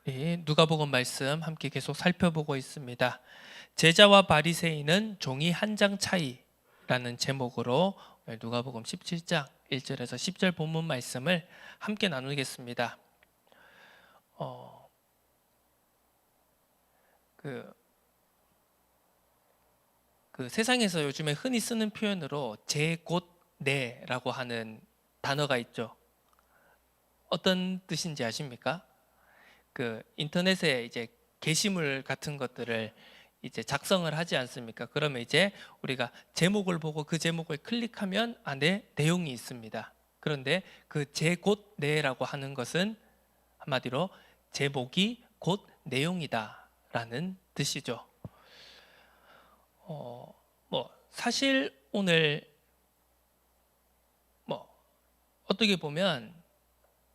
우리 누가복음 말씀 함께 계속 살펴보고 있습니다. 제자와 바리새인은 종이 한 장 차이라는 제목으로 누가복음 17장 1절에서 10절 본문 말씀을 함께 나누겠습니다. 그, 그 세상에서 요즘에 흔히 쓰는 표현으로 제 곧 내라고 하는 단어가 있죠. 어떤 뜻인지 아십니까? 그 인터넷에 이제 게시물 같은 것들을 이제 작성을 하지 않습니까? 그러면 이제 우리가 제목을 보고 그 제목을 클릭하면 안에 내용이 있습니다. 그런데 그 제 곧 내라고 하는 것은 한마디로 제목이 곧 내용이다라는 뜻이죠. 뭐 사실 오늘 뭐 어떻게 보면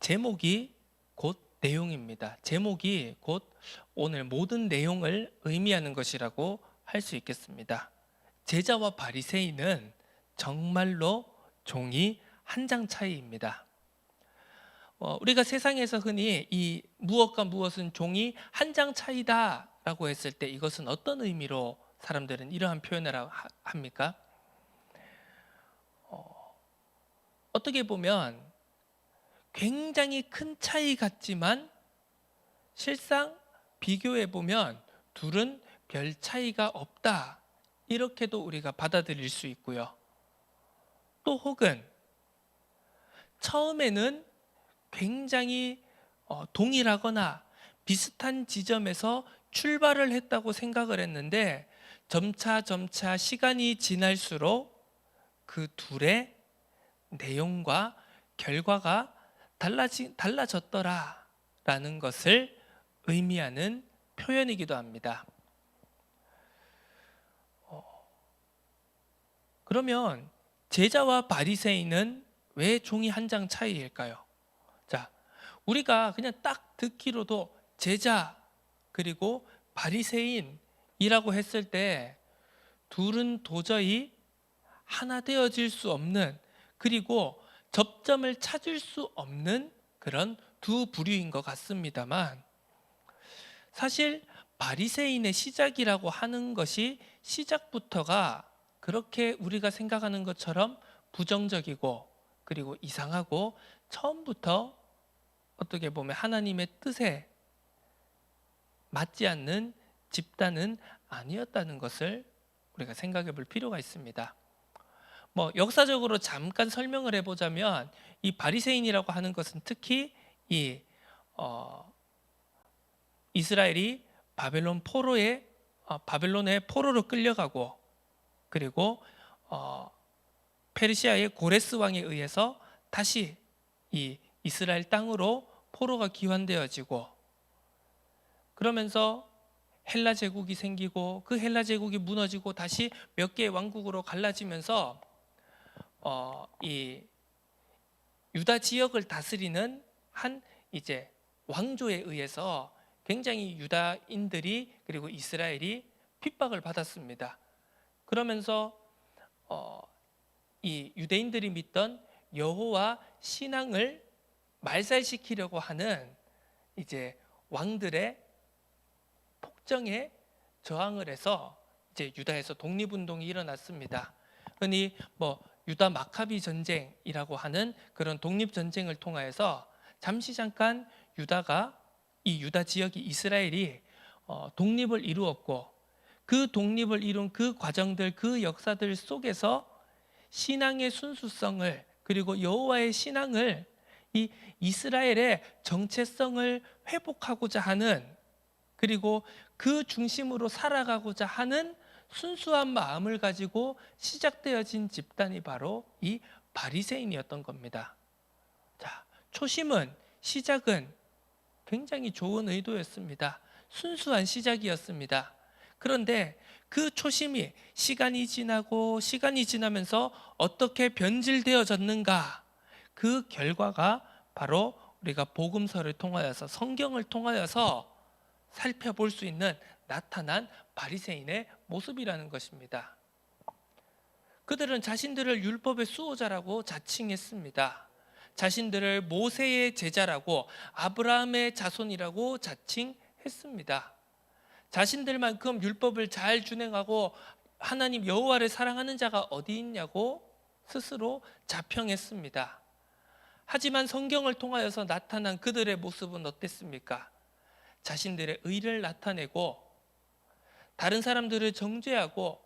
제목이 곧 내용입니다. 제목이 곧 오늘 모든 내용을 의미하는 것이라고 할 수 있겠습니다. 제자와 바리새인은 정말로 종이 한 장 차이입니다. 우리가 세상에서 흔히 이 무엇과 무엇은 종이 한 장 차이다라고 했을 때 이것은 어떤 의미로 사람들은 이러한 표현을 합니까? 어떻게 보면 굉장히 큰 차이 같지만 실상 비교해 보면 둘은 별 차이가 없다. 이렇게도 우리가 받아들일 수 있고요. 또 혹은 처음에는 굉장히 동일하거나 비슷한 지점에서 출발을 했다고 생각을 했는데 점차 시간이 지날수록 그 둘의 내용과 결과가 달라졌더라라는 것을 의미하는 표현이기도 합니다. 그러면 제자와 바리새인은 왜 종이 한 장 차이일까요? 자, 우리가 그냥 딱 듣기로도 제자 그리고 바리새인이라고 했을 때 둘은 도저히 하나 되어질 수 없는, 그리고 접점을 찾을 수 없는 그런 두 부류인 것 같습니다만, 사실 바리새인의 시작이라고 하는 것이 시작부터가 그렇게 우리가 생각하는 것처럼 부정적이고 그리고 이상하고 처음부터 어떻게 보면 하나님의 뜻에 맞지 않는 집단은 아니었다는 것을 우리가 생각해 볼 필요가 있습니다. 역사적으로 잠깐 설명을 해보자면 이 바리새인이라고 하는 것은 특히 이 이스라엘이 바벨론의 포로로 끌려가고, 그리고 페르시아의 고레스 왕에 의해서 다시 이 이스라엘 땅으로 포로가 귀환되어지고, 그러면서 헬라 제국이 생기고 그 헬라 제국이 무너지고 다시 몇 개의 왕국으로 갈라지면서 이 유다 지역을 다스리는 한 이제 왕조에 의해서 굉장히 유다인들이 그리고 이스라엘이 핍박을 받았습니다. 그러면서 이 유대인들이 믿던 여호와 신앙을 말살시키려고 하는 이제 왕들의 폭정에 저항을 해서 이제 유다에서 독립운동이 일어났습니다. 흔히 유다 마카비 전쟁이라고 하는 그런 독립 전쟁을 통하여서 잠깐 이 유다 지역이 이스라엘이 독립을 이루었고, 그 독립을 이룬 그 과정들, 그 역사들 속에서 신앙의 순수성을, 그리고 여호와의 신앙을, 이 이스라엘의 정체성을 회복하고자 하는, 그리고 그 중심으로 살아가고자 하는 순수한 마음을 가지고 시작되어진 집단이 바로 이 바리새인이었던 겁니다. 자, 시작은 굉장히 좋은 의도였습니다. 순수한 시작이었습니다. 그런데 그 초심이 시간이 지나면서 어떻게 변질되어졌는가, 그 결과가 바로 우리가 복음서를 통하여서, 성경을 통하여서 살펴볼 수 있는 나타난 바리새인의 모습이라는 것입니다. 그들은 자신들을 율법의 수호자라고 자칭했습니다. 자신들을 모세의 제자라고 아브라함의 자손이라고 자칭했습니다. 자신들만큼 율법을 잘 준행하고 하나님 여호와를 사랑하는 자가 어디 있냐고 스스로 자평했습니다. 하지만 성경을 통하여서 나타난 그들의 모습은 어땠습니까? 자신들의 의를 나타내고 다른 사람들을 정죄하고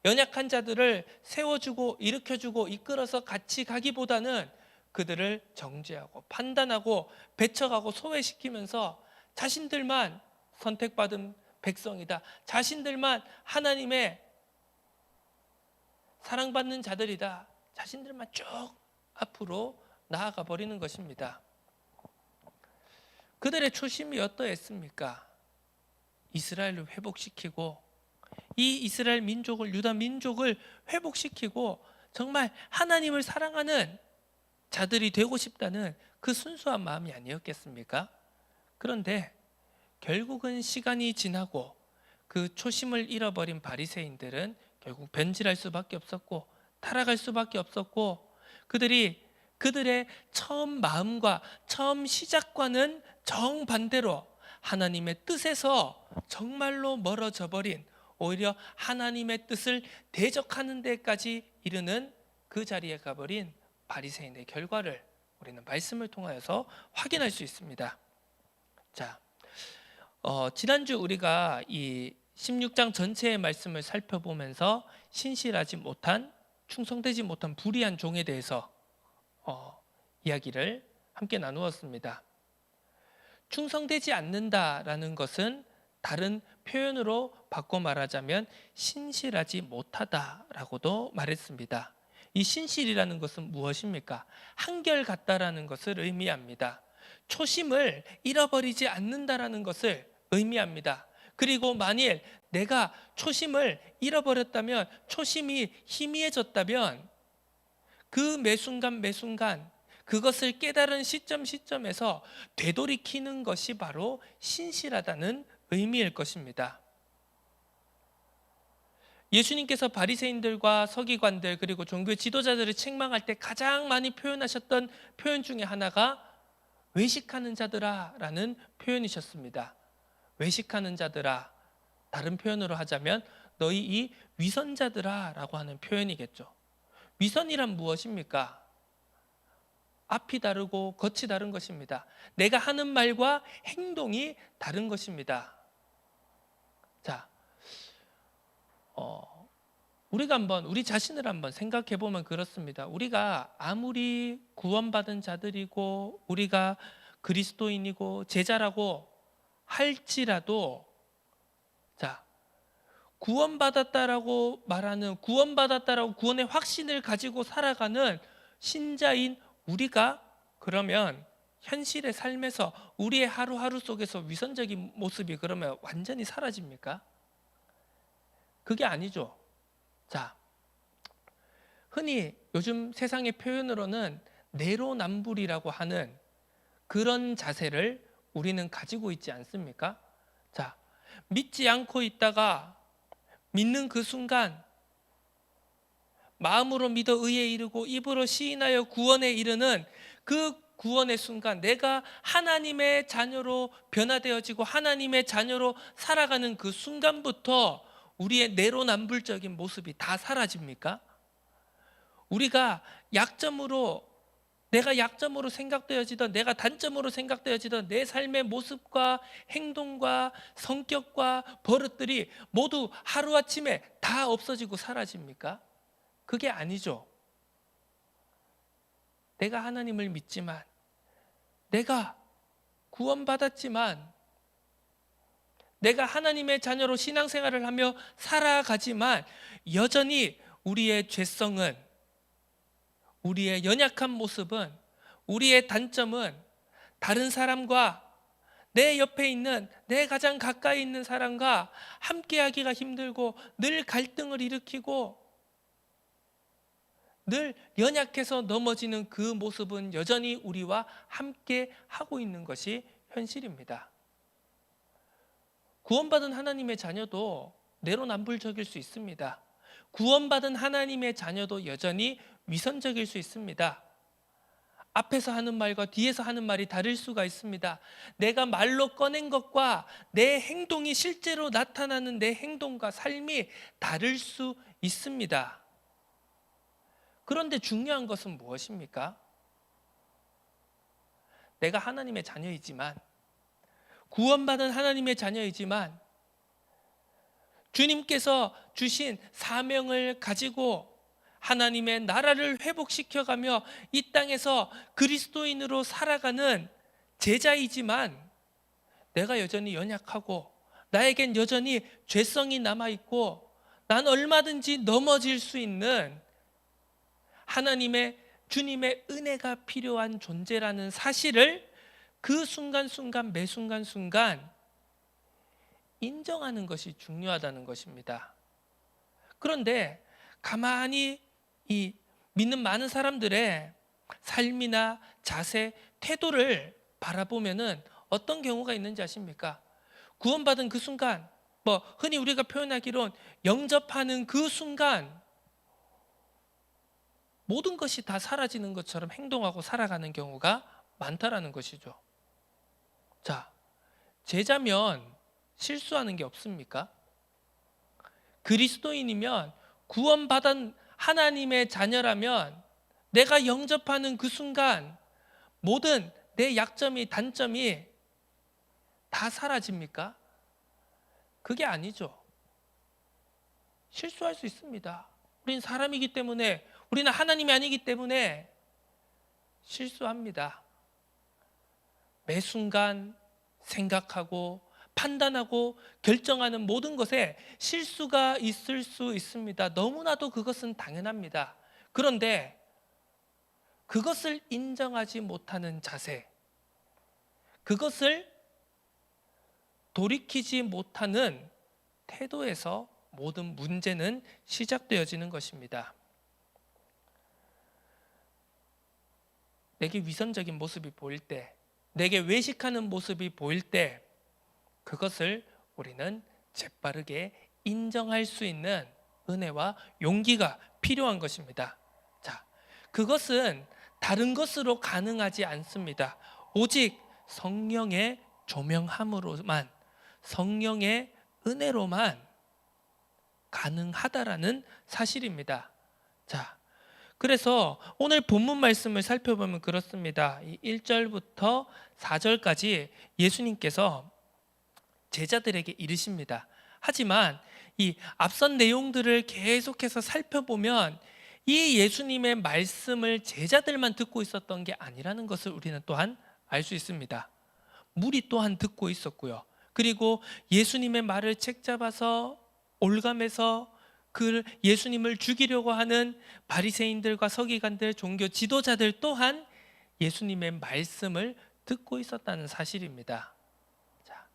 연약한 자들을 세워주고 일으켜주고 이끌어서 같이 가기보다는 그들을 정죄하고 판단하고 배척하고 소외시키면서 자신들만 선택받은 백성이다, 자신들만 하나님의 사랑받는 자들이다, 자신들만 쭉 앞으로 나아가 버리는 것입니다. 그들의 초심이 어떠했습니까? 이스라엘을 회복시키고 이 이스라엘 민족을, 유다 민족을 회복시키고 정말 하나님을 사랑하는 자들이 되고 싶다는 그 순수한 마음이 아니었겠습니까? 그런데 결국은 시간이 지나고 그 초심을 잃어버린 바리새인들은 결국 변질할 수밖에 없었고 타락할 수밖에 없었고, 그들의 처음 마음과 처음 시작과는 정반대로 하나님의 뜻에서 정말로 멀어져 버린, 오히려 하나님의 뜻을 대적하는 데까지 이르는 그 자리에 가버린 바리새인의 결과를 우리는 말씀을 통하여서 확인할 수 있습니다. 자, 지난주 우리가 이 16장 전체의 말씀을 살펴보면서 신실하지 못한, 충성되지 못한 불의한 종에 대해서 이야기를 함께 나누었습니다. 충성되지 않는다라는 것은 다른 표현으로 바꿔 말하자면 신실하지 못하다라고도 말했습니다. 이 신실이라는 것은 무엇입니까? 한결같다라는 것을 의미합니다. 초심을 잃어버리지 않는다라는 것을 의미합니다. 그리고 만일 내가 초심을 잃어버렸다면, 초심이 희미해졌다면 그 매순간 그것을 깨달은 시점에서 되돌이키는 것이 바로 신실하다는 의미일 것입니다. 예수님께서 바리새인들과 서기관들 그리고 종교 지도자들을 책망할 때 가장 많이 표현하셨던 표현 중에 하나가 외식하는 자들아 라는 표현이셨습니다. 외식하는 자들아, 다른 표현으로 하자면 너희 이 위선자들아 라고 하는 표현이겠죠. 위선이란 무엇입니까? 앞이 다르고 겉이 다른 것입니다. 내가 하는 말과 행동이 다른 것입니다. 자, 우리가 한번 우리 자신을 한번 생각해 보면 그렇습니다. 우리가 아무리 구원받은 자들이고 우리가 그리스도인이고 제자라고 할지라도, 자, 구원받았다라고 말하는, 구원받았다라고 구원의 확신을 가지고 살아가는 신자인 우리가 그러면 현실의 삶에서 우리의 하루하루 속에서 위선적인 모습이 그러면 완전히 사라집니까? 그게 아니죠. 자, 흔히 요즘 세상의 표현으로는 내로남불이라고 하는 그런 자세를 우리는 가지고 있지 않습니까? 자, 믿지 않고 있다가 믿는 그 순간 마음으로 믿어 의에 이르고 입으로 시인하여 구원에 이르는 그 구원의 순간, 내가 하나님의 자녀로 변화되어지고 하나님의 자녀로 살아가는 그 순간부터 우리의 내로남불적인 모습이 다 사라집니까? 우리가 내가 약점으로 생각되어지던, 내가 단점으로 생각되어지던 내 삶의 모습과 행동과 성격과 버릇들이 모두 하루아침에 다 없어지고 사라집니까? 그게 아니죠. 내가 하나님을 믿지만, 내가 구원받았지만, 내가 하나님의 자녀로 신앙생활을 하며 살아가지만 여전히 우리의 죄성은, 우리의 연약한 모습은, 우리의 단점은 다른 사람과, 내 옆에 있는, 내 가장 가까이 있는 사람과 함께하기가 힘들고 늘 갈등을 일으키고 늘 연약해서 넘어지는 그 모습은 여전히 우리와 함께 하고 있는 것이 현실입니다. 구원받은 하나님의 자녀도 내로남불적일 수 있습니다. 구원받은 하나님의 자녀도 여전히 위선적일 수 있습니다. 앞에서 하는 말과 뒤에서 하는 말이 다를 수가 있습니다. 내가 말로 꺼낸 것과 내 행동이 실제로 나타나는 내 행동과 삶이 다를 수 있습니다. 그런데 중요한 것은 무엇입니까? 내가 하나님의 자녀이지만, 구원받은 하나님의 자녀이지만 주님께서 주신 사명을 가지고 하나님의 나라를 회복시켜가며 이 땅에서 그리스도인으로 살아가는 제자이지만 내가 여전히 연약하고 나에겐 여전히 죄성이 남아있고 난 얼마든지 넘어질 수 있는 하나님의 주님의 은혜가 필요한 존재라는 사실을 그 순간순간 매 순간순간 인정하는 것이 중요하다는 것입니다. 그런데 가만히 이 믿는 많은 사람들의 삶이나 자세, 태도를 바라보면은 어떤 경우가 있는지 아십니까? 구원받은 그 순간, 흔히 우리가 표현하기론 영접하는 그 순간 모든 것이 다 사라지는 것처럼 행동하고 살아가는 경우가 많다라는 것이죠. 자, 제자면 실수하는 게 없습니까? 그리스도인이면 구원받은 하나님의 자녀라면 내가 영접하는 그 순간 모든 내 약점이 단점이 다 사라집니까? 그게 아니죠. 실수할 수 있습니다. 우린 사람이기 때문에, 우리는 하나님이 아니기 때문에 실수합니다. 매 순간 생각하고 판단하고 결정하는 모든 것에 실수가 있을 수 있습니다. 너무나도 그것은 당연합니다. 그런데 그것을 인정하지 못하는 자세, 그것을 돌이키지 못하는 태도에서 모든 문제는 시작되어지는 것입니다. 내게 위선적인 모습이 보일 때, 내게 외식하는 모습이 보일 때 그것을 우리는 재빠르게 인정할 수 있는 은혜와 용기가 필요한 것입니다. 자, 그것은 다른 것으로 가능하지 않습니다. 오직 성령의 조명함으로만, 성령의 은혜로만 가능하다라는 사실입니다. 자, 그래서 오늘 본문 말씀을 살펴보면 그렇습니다. 1절부터 4절까지 예수님께서 제자들에게 이르십니다. 하지만 이 앞선 내용들을 계속해서 살펴보면 이 예수님의 말씀을 제자들만 듣고 있었던 게 아니라는 것을 우리는 또한 알 수 있습니다. 무리 또한 듣고 있었고요. 그리고 예수님의 말을 책잡아서 올감해서 그 예수님을 죽이려고 하는 바리새인들과 서기관들, 종교 지도자들 또한 예수님의 말씀을 듣고 있었다는 사실입니다. 자,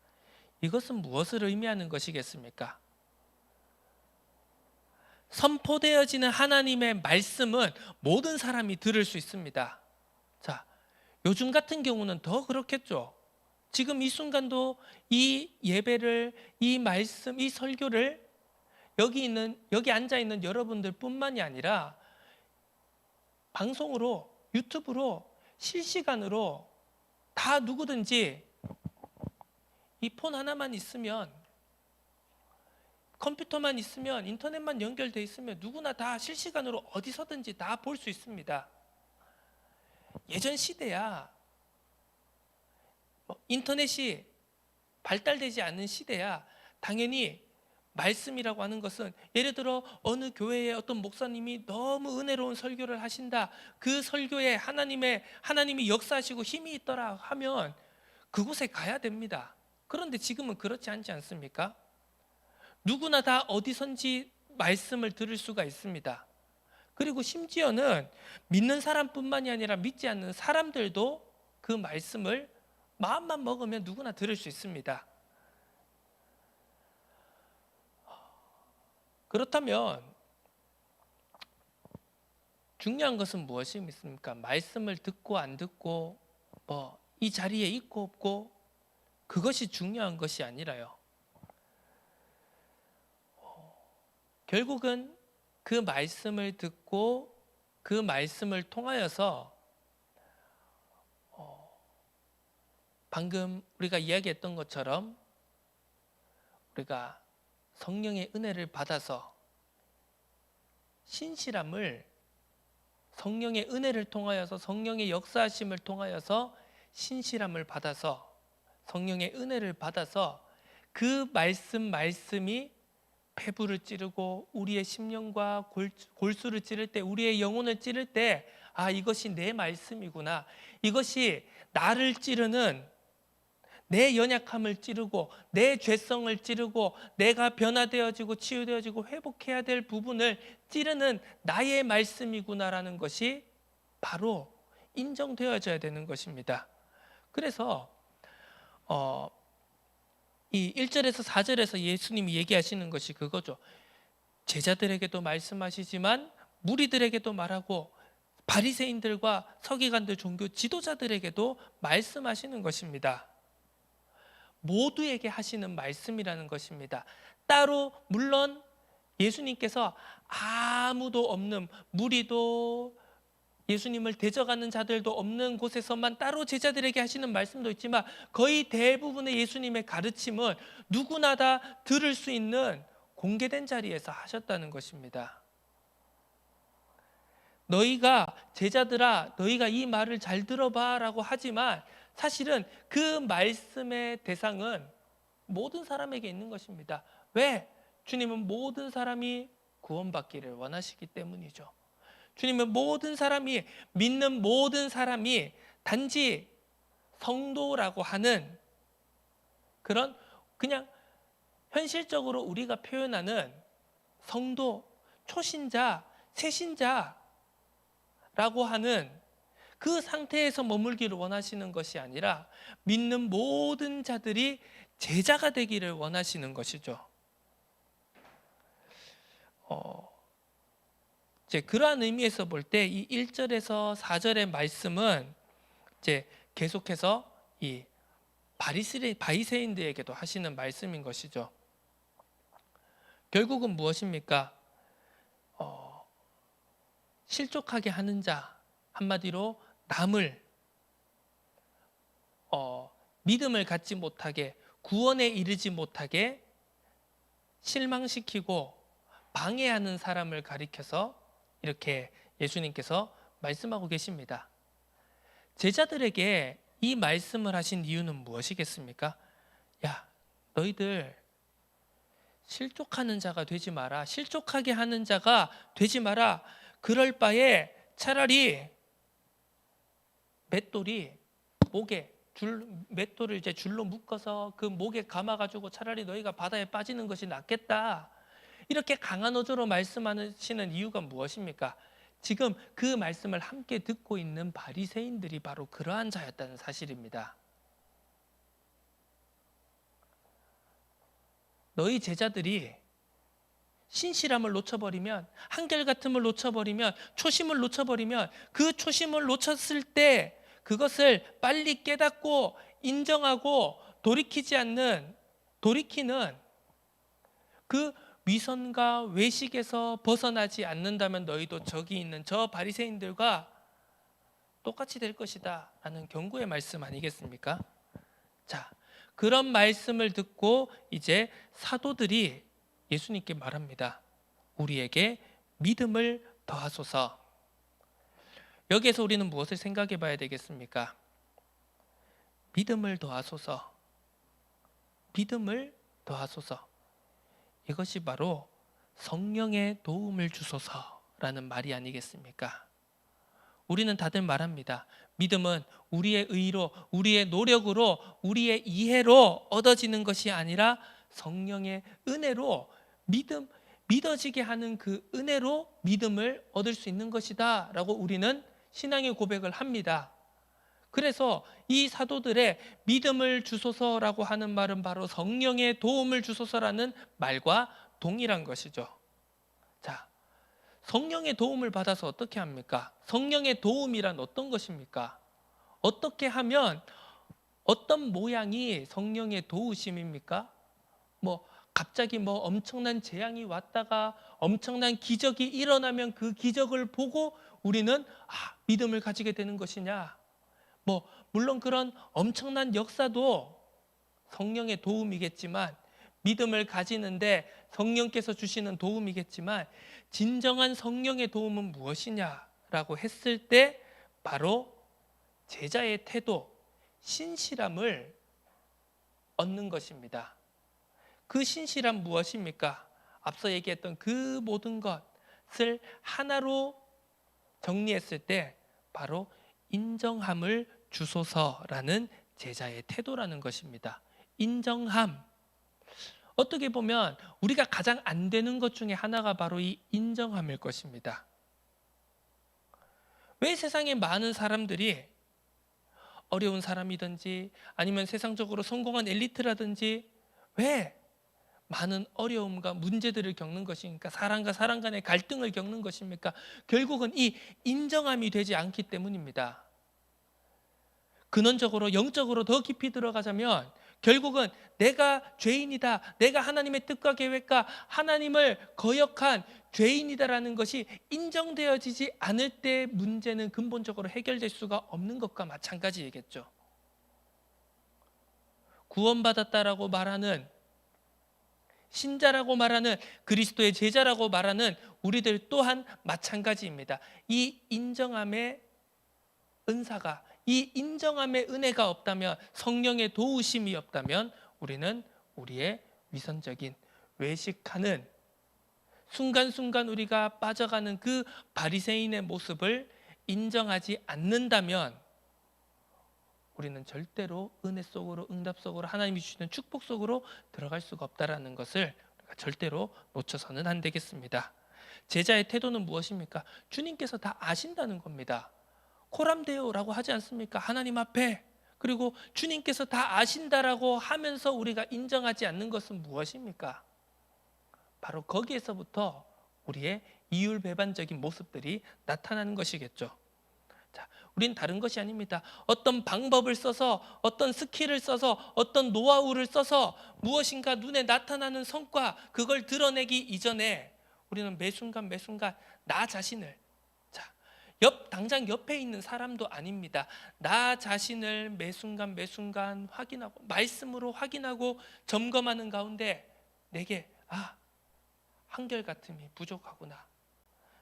이것은 무엇을 의미하는 것이겠습니까? 선포되어지는 하나님의 말씀은 모든 사람이 들을 수 있습니다. 자, 요즘 같은 경우는 더 그렇겠죠. 지금 이 순간도 이 예배를, 이 말씀, 이 설교를 여기 앉아 있는 여러분들뿐만이 아니라 방송으로, 유튜브로, 실시간으로 다 누구든지 이 폰 하나만 있으면, 컴퓨터만 있으면, 인터넷만 연결돼 있으면 누구나 다 실시간으로 어디서든지 다 볼 수 있습니다. 예전 시대야, 인터넷이 발달되지 않은 시대야 당연히 말씀이라고 하는 것은, 예를 들어 어느 교회의 어떤 목사님이 너무 은혜로운 설교를 하신다, 그 설교에 하나님이 역사하시고 힘이 있더라 하면 그곳에 가야 됩니다. 그런데 지금은 그렇지 않지 않습니까? 누구나 다 어디선지 말씀을 들을 수가 있습니다. 그리고 심지어는 믿는 사람뿐만이 아니라 믿지 않는 사람들도 그 말씀을 마음만 먹으면 누구나 들을 수 있습니다. 그렇다면 중요한 것은 무엇입니까? 말씀을 듣고 안 듣고, 이 자리에 있고 없고, 그것이 중요한 것이 아니라요. 결국은 그 말씀을 듣고 그 말씀을 통하여서 방금 우리가 이야기했던 것처럼 우리가 성령의 은혜를 받아서 신실함을 성령의 은혜를 통하여서 성령의 역사하심을 통하여서 신실함을 받아서 성령의 은혜를 받아서 그 말씀이 폐부를 찌르고 우리의 심령과 골수를 찌를 때 우리의 영혼을 찌를 때 이것이 내 말씀이구나. 이것이 나를 찌르는 내 연약함을 찌르고 내 죄성을 찌르고 내가 변화되어지고 치유되어지고 회복해야 될 부분을 찌르는 나의 말씀이구나라는 것이 바로 인정되어져야 되는 것입니다. 그래서 이 1절에서 4절에서 예수님이 얘기하시는 것이 그거죠. 제자들에게도 말씀하시지만 무리들에게도 말하고 바리새인들과 서기관들 종교 지도자들에게도 말씀하시는 것입니다. 모두에게 하시는 말씀이라는 것입니다. 따로 물론 예수님께서 아무도 없는 무리도 예수님을 대적하는 자들도 없는 곳에서만 따로 제자들에게 하시는 말씀도 있지만 거의 대부분의 예수님의 가르침은 누구나 다 들을 수 있는 공개된 자리에서 하셨다는 것입니다. 너희가 제자들아 너희가 이 말을 잘 들어봐 라고 하지만 사실은 그 말씀의 대상은 모든 사람에게 있는 것입니다. 왜? 주님은 모든 사람이 구원받기를 원하시기 때문이죠. 주님은 모든 사람이 믿는 모든 사람이 단지 성도라고 하는 그런 그냥 현실적으로 우리가 표현하는 성도, 초신자, 새신자라고 하는 그 상태에서 머물기를 원하시는 것이 아니라 믿는 모든 자들이 제자가 되기를 원하시는 것이죠. 이제 그러한 의미에서 볼 때 이 1절에서 4절의 말씀은 이제 계속해서 이 바리새인들에게도 하시는 말씀인 것이죠. 결국은 무엇입니까? 실족하게 하는 자, 한마디로 남을 믿음을 갖지 못하게 구원에 이르지 못하게 실망시키고 방해하는 사람을 가리켜서 이렇게 예수님께서 말씀하고 계십니다. 제자들에게 이 말씀을 하신 이유는 무엇이겠습니까? 야, 너희들 실족하는 자가 되지 마라. 실족하게 하는 자가 되지 마라. 그럴 바에 차라리 맷돌이 목에 맷돌을 이제 줄로 묶어서 그 목에 감아가지고 차라리 너희가 바다에 빠지는 것이 낫겠다. 이렇게 강한 어조로 말씀하시는 이유가 무엇입니까? 지금 그 말씀을 함께 듣고 있는 바리새인들이 바로 그러한 자였다는 사실입니다. 너희 제자들이 신실함을 놓쳐버리면, 한결같음을 놓쳐버리면, 초심을 놓쳐버리면 그 초심을 놓쳤을 때 그것을 빨리 깨닫고 인정하고 돌이키는 그 위선과 외식에서 벗어나지 않는다면 너희도 저기 있는 저 바리새인들과 똑같이 될 것이다 라는 경고의 말씀 아니겠습니까? 자, 그런 말씀을 듣고 이제 사도들이 예수님께 말합니다. 우리에게 믿음을 더하소서. 여기에서 우리는 무엇을 생각해 봐야 되겠습니까? 믿음을 더하소서. 믿음을 더하소서. 이것이 바로 성령의 도움을 주소서라는 말이 아니겠습니까? 우리는 다들 말합니다. 믿음은 우리의 의로, 우리의 노력으로, 우리의 이해로 얻어지는 것이 아니라 성령의 은혜로 믿어지게 하는 그 은혜로 믿음을 얻을 수 있는 것이다 라고 우리는 신앙의 고백을 합니다. 그래서 이 사도들의 믿음을 주소서라고 하는 말은 바로 성령의 도움을 주소서라는 말과 동일한 것이죠. 자, 성령의 도움을 받아서 어떻게 합니까? 성령의 도움이란 어떤 것입니까? 어떻게 하면 어떤 모양이 성령의 도우심입니까? 갑자기 엄청난 재앙이 왔다가 엄청난 기적이 일어나면 그 기적을 보고 우리는 믿음을 가지게 되는 것이냐? 물론 그런 엄청난 역사도 성령의 도움이겠지만, 믿음을 가지는데 성령께서 주시는 도움이겠지만, 진정한 성령의 도움은 무엇이냐라고 했을 때 바로 제자의 태도, 신실함을 얻는 것입니다. 그 신실함 무엇입니까? 앞서 얘기했던 그 모든 것을 하나로 정리했을 때 바로 인정함을 주소서라는 제자의 태도라는 것입니다. 인정함. 어떻게 보면 우리가 가장 안 되는 것 중에 하나가 바로 이 인정함일 것입니다. 왜 세상에 많은 사람들이 어려운 사람이든지 아니면 세상적으로 성공한 엘리트라든지 왜 많은 어려움과 문제들을 겪는 것입니까? 사람과 사람 간의 갈등을 겪는 것입니까? 결국은 이 인정함이 되지 않기 때문입니다. 근원적으로 영적으로 더 깊이 들어가자면 결국은 내가 죄인이다, 내가 하나님의 뜻과 계획과 하나님을 거역한 죄인이다라는 것이 인정되어지지 않을 때 문제는 근본적으로 해결될 수가 없는 것과 마찬가지이겠죠. 구원받았다라고 말하는, 신자라고 말하는, 그리스도의 제자라고 말하는 우리들 또한 마찬가지입니다. 이 인정함의 은사가, 이 인정함의 은혜가 없다면, 성령의 도우심이 없다면 우리는 우리의 위선적인, 외식하는, 순간순간 우리가 빠져가는 그 바리새인의 모습을 인정하지 않는다면 우리는 절대로 은혜 속으로, 응답 속으로, 하나님이 주시는 축복 속으로 들어갈 수가 없다라는 것을 우리가 절대로 놓쳐서는 안 되겠습니다. 제자의 태도는 무엇입니까? 주님께서 다 아신다는 겁니다. 코람데오라고 하지 않습니까? 하나님 앞에. 그리고 주님께서 다 아신다라고 하면서 우리가 인정하지 않는 것은 무엇입니까? 바로 거기에서부터 우리의 이율배반적인 모습들이 나타나는 것이겠죠. 자, 우린 다른 것이 아닙니다. 어떤 방법을 써서, 어떤 스킬을 써서, 어떤 노하우를 써서 무엇인가 눈에 나타나는 성과, 그걸 드러내기 이전에 우리는 매 순간 나 자신을, 당장 옆에 있는 사람도 아닙니다. 나 자신을 매 순간 확인하고, 말씀으로 확인하고 점검하는 가운데 내게 한결같음이 부족하구나,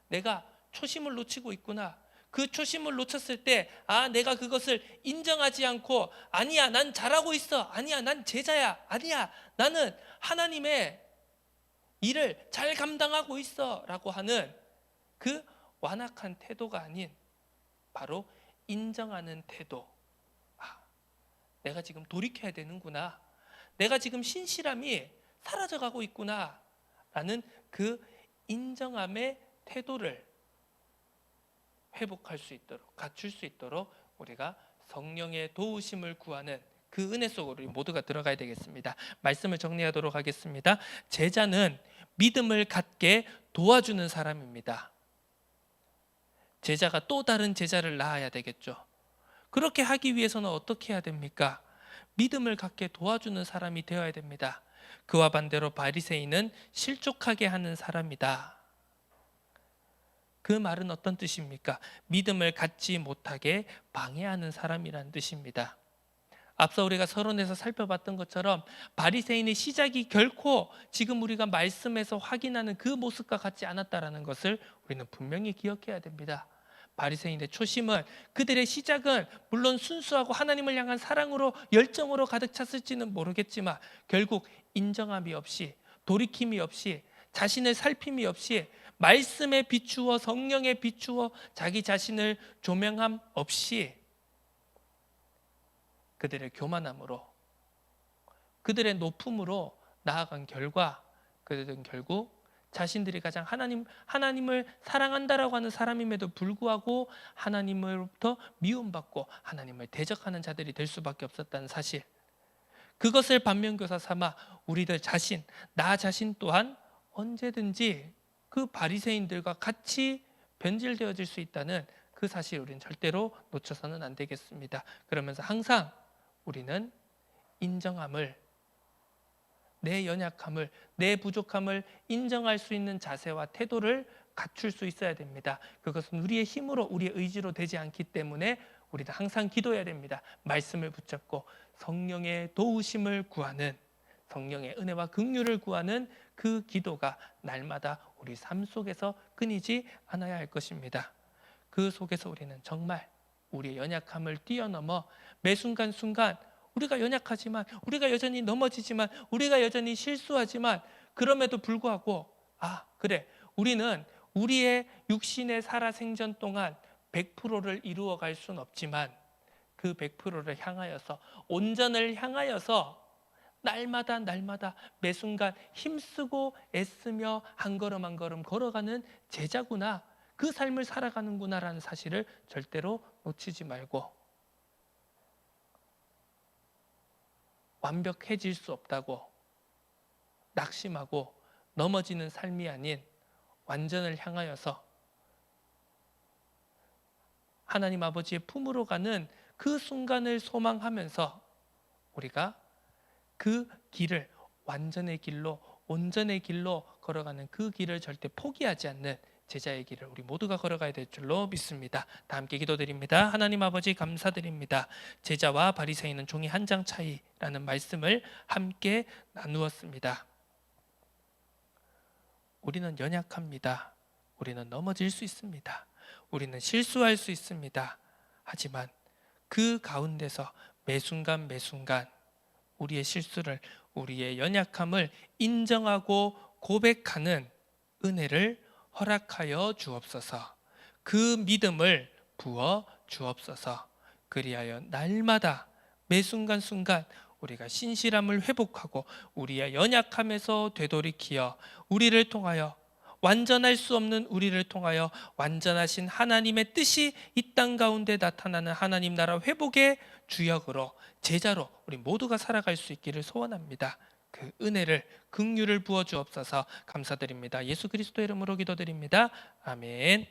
내가 초심을 놓치고 있구나. 그 초심을 놓쳤을 때 내가 그것을 인정하지 않고, 아니야 난 잘하고 있어, 아니야 난 제자야, 아니야 나는 하나님의 일을 잘 감당하고 있어 라고 하는 그 완악한 태도가 아닌 바로 인정하는 태도. 내가 지금 돌이켜야 되는구나, 내가 지금 신실함이 사라져가고 있구나 라는 그 인정함의 태도를 회복할 수 있도록, 갖출 수 있도록 우리가 성령의 도우심을 구하는 그 은혜 속으로 우리 모두가 들어가야 되겠습니다. 말씀을 정리하도록 하겠습니다. 제자는 믿음을 갖게 도와주는 사람입니다. 제자가 또 다른 제자를 낳아야 되겠죠. 그렇게 하기 위해서는 어떻게 해야 됩니까? 믿음을 갖게 도와주는 사람이 되어야 됩니다. 그와 반대로 바리새인은 실족하게 하는 사람이다. 그 말은 어떤 뜻입니까? 믿음을 갖지 못하게 방해하는 사람이란 뜻입니다. 앞서 우리가 서론에서 살펴봤던 것처럼 바리새인의 시작이 결코 지금 우리가 말씀에서 확인하는 그 모습과 같지 않았다라는 것을 우리는 분명히 기억해야 됩니다. 바리새인의 초심은, 그들의 시작은 물론 순수하고 하나님을 향한 사랑으로, 열정으로 가득 찼을지는 모르겠지만 결국 인정함이 없이, 돌이킴이 없이, 자신을 살핌이 없이, 말씀에 비추어, 성령에 비추어 자기 자신을 조명함 없이 그들의 교만함으로, 그들의 높음으로 나아간 결과 그들은 결국 자신들이 가장 하나님을 사랑한다라고 하는 사람임에도 불구하고 하나님으로부터 미움받고 하나님을 대적하는 자들이 될 수밖에 없었다는 사실, 그것을 반면교사 삼아 우리들 자신, 나 자신 또한 언제든지 그 바리새인들과 같이 변질되어질 수 있다는 그 사실, 우리는 절대로 놓쳐서는 안 되겠습니다. 그러면서 항상 우리는 인정함을, 내 연약함을, 내 부족함을 인정할 수 있는 자세와 태도를 갖출 수 있어야 됩니다. 그것은 우리의 힘으로, 우리의 의지로 되지 않기 때문에 우리는 항상 기도해야 됩니다. 말씀을 붙잡고 성령의 도우심을 구하는, 성령의 은혜와 긍휼을 구하는 그 기도가 날마다 우리 삶 속에서 끊이지 않아야 할 것입니다. 그 속에서 우리는 정말 우리의 연약함을 뛰어넘어 매 순간순간 우리가 연약하지만, 우리가 여전히 넘어지지만, 우리가 여전히 실수하지만, 그럼에도 불구하고 그래, 우리는 우리의 육신의 살아생전 동안 100%를 이루어갈 수는 없지만 그 100%를 향하여서, 온전을 향하여서 날마다 매 순간 힘쓰고 애쓰며 한 걸음 한 걸음 걸어가는 제자구나, 그 삶을 살아가는구나라는 사실을 절대로 놓치지 말고, 완벽해질 수 없다고 낙심하고 넘어지는 삶이 아닌 완전을 향하여서 하나님 아버지의 품으로 가는 그 순간을 소망하면서 우리가 그 길을, 완전의 길로, 온전의 길로 걸어가는 그 길을 절대 포기하지 않는 제자의 길을 우리 모두가 걸어가야 될 줄로 믿습니다. 다 함께 기도드립니다. 하나님 아버지, 감사드립니다. 제자와 바리새인은 종이 한 장 차이라는 말씀을 함께 나누었습니다. 우리는 연약합니다. 우리는 넘어질 수 있습니다. 우리는 실수할 수 있습니다. 하지만 그 가운데서 매 순간 우리의 실수를, 우리의 연약함을 인정하고 고백하는 은혜를 허락하여 주옵소서. 그 믿음을 부어 주옵소서. 그리하여 날마다 매 순간 우리가 신실함을 회복하고 우리의 연약함에서 되돌이키어 우리를 통하여, 완전할 수 없는 우리를 통하여 완전하신 하나님의 뜻이 이 땅 가운데 나타나는 하나님 나라 회복의 주역으로, 제자로 우리 모두가 살아갈 수 있기를 소원합니다. 그 은혜를, 긍휼을 부어 주옵소서. 감사드립니다. 예수 그리스도의 이름으로 기도드립니다. 아멘.